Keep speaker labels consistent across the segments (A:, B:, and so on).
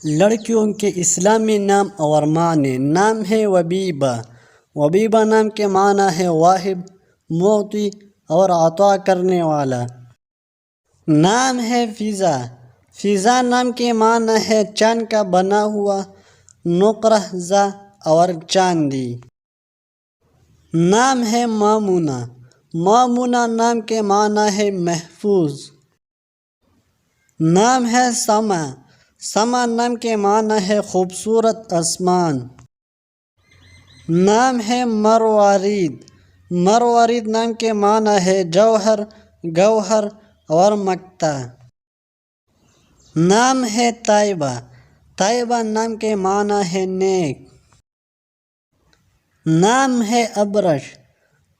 A: لڑکیوں کے اسلامی نام اور معنی۔ نام ہے وبیبہ۔ وبیبہ نام کے معنی ہے واہب، معطی اور عطا کرنے والا۔ نام ہے فضا۔ فضا نام کے معنی ہے چاند کا بنا ہوا نقرہ زا اور چاندی۔ نام ہے مامونہ۔ مامونہ نام کے معنی ہے محفوظ۔ نام ہے سما۔ سما نام کے معنی ہے خوبصورت آسمان۔ نام ہے مروارید۔ مروارید نام کے معنی ہے جوہر، گوہر اور مکتا۔ نام ہے طیبہ۔ طیبہ نام کے معنی ہے نیک۔ نام ہے ابرش۔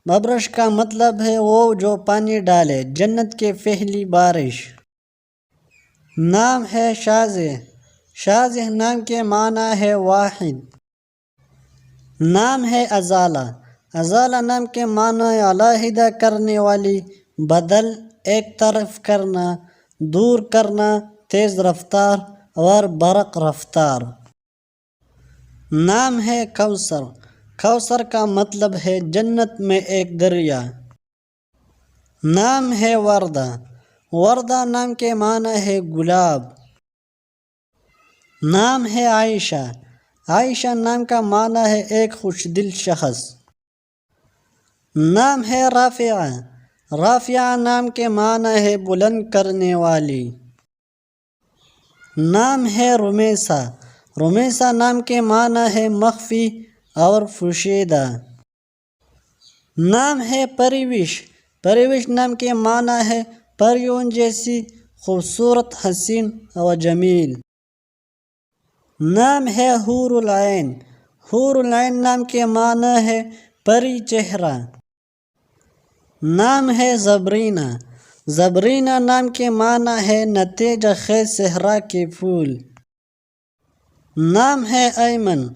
A: ابرش کا مطلب ہے وہ جو پانی ڈالے، جنت کی پہلی بارش۔ نام ہے شازیہ۔ شازیہ نام کے معنی ہے واحد۔ نام ہے ازالہ۔ ازالہ نام کے معنی علیحدہ کرنے والی، بدل، ایک طرف کرنا، دور کرنا، تیز رفتار اور برق رفتار۔ نام ہے کوثر۔ کوثر کا مطلب ہے جنت میں ایک دریا۔ نام ہے وردہ۔ وردہ نام کے معنی ہے گلاب۔ نام ہے عائشہ۔ عائشہ نام کا معنی ہے ایک خوش دل شخص۔ نام ہے رافعہ۔ رافعہ نام کے معنی ہے بلند کرنے والی۔ نام ہے رمیسہ۔ رمیسہ نام کے معنی ہے مخفی اور پوشیدہ۔ نام ہے پریوش۔ پریوش نام کے معنی ہے پریوں جیسی خوبصورت، حسین اور جمیل۔ نام ہے حور العین۔ حور العین نام کے معنی ہے پری چہرہ۔ نام ہے زبرینہ۔ زبرینہ نام کے معنی ہے نتیجہ خیز صحرا کے پھول۔ نام ہے ایمن۔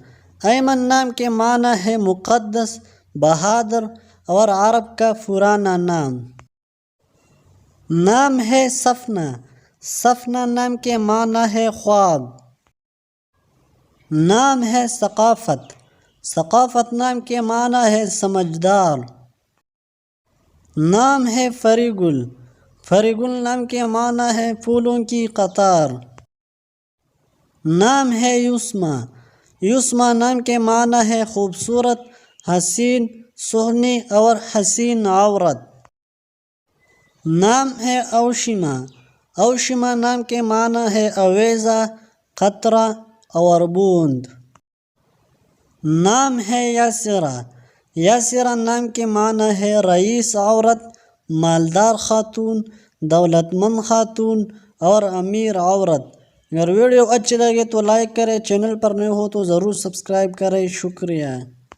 A: ایمن نام کے معنی ہے مقدس، بہادر اور عرب کا پرانا نام۔ نام ہے سفنہ۔ سفنہ نام کے معنی ہے خواب۔ نام ہے ثقافت۔ ثقافت نام کے معنی ہے سمجھدار۔ نام ہے فریگل۔ فریگل نام کے معنی ہے پھولوں کی قطار۔ نام ہے یسما۔ یسما نام کے معنی ہے خوبصورت، حسین، سہنی اور حسین عورت۔ نام ہے اوشیما۔ اوشیما نام کے معنی ہے اویزہ، قطرہ اور بوند۔ نام ہے یاسرہ۔ یاسرہ نام کے معنی ہے رئیس عورت، مالدار خاتون، دولت مند خاتون اور امیر عورت۔ اگر ویڈیو اچھی لگے تو لائک کریں، چینل پر نئے ہو تو ضرور سبسکرائب کریں۔ شکریہ۔